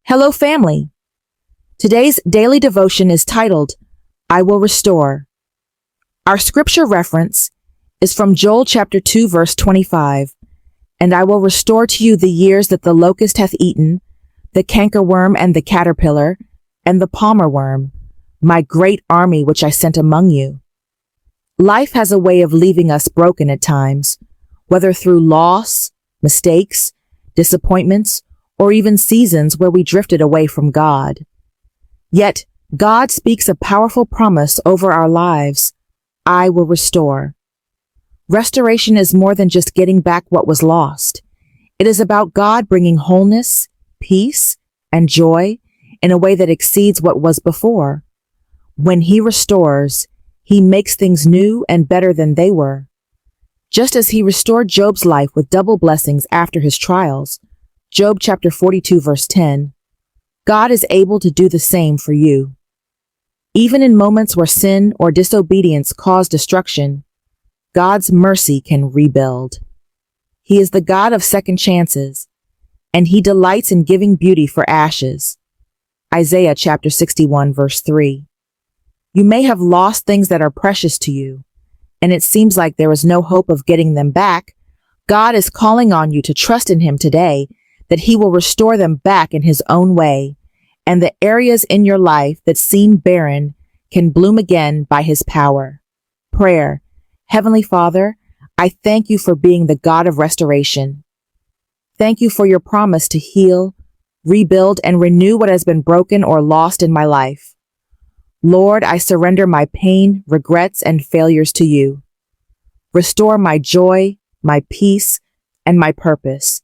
Hello, family. Today's daily devotion is titled, I Will Restore. Our scripture reference is from Joel chapter 2, verse 25. And I will restore to you the years that the locust hath eaten, the cankerworm and the caterpillar, and the palmer worm, my great army which I sent among you. Life has a way of leaving us broken at times, whether through loss, mistakes, disappointments, or even seasons where we drifted away from God. Yet, God speaks a powerful promise over our lives. I will restore. Restoration is more than just getting back what was lost. It is about God bringing wholeness, peace, and joy in a way that exceeds what was before. When He restores, He makes things new and better than they were. Just as He restored Job's life with double blessings after his trials, Job chapter 42 verse 10, God is able to do the same for you. Even in moments where sin or disobedience cause destruction, God's mercy can rebuild. He is the God of second chances, and He delights in giving beauty for ashes. Isaiah chapter 61 verse 3. You may have lost things that are precious to you, and it seems like there is no hope of getting them back. God is calling on you to trust in Him today, that He will restore them back in His own way, and the areas in your life that seem barren can bloom again by His power. Prayer. Heavenly Father, I thank You for being the God of restoration. Thank You for Your promise to heal, rebuild, and renew what has been broken or lost in my life. Lord, I surrender my pain, regrets, and failures to You. Restore my joy, my peace, and my purpose.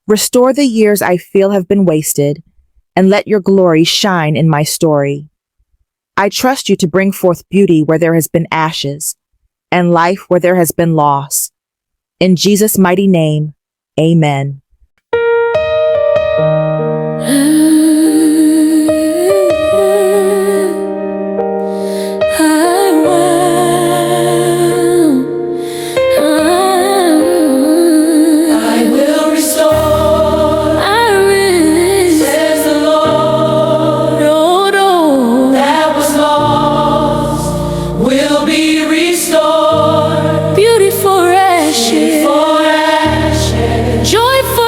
Restore the years I feel have been wasted, and let Your glory shine in my story. I trust You to bring forth beauty where there has been ashes, and life where there has been loss. In Jesus' mighty name, amen. Beauty for ashes, joy for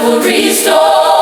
will restore.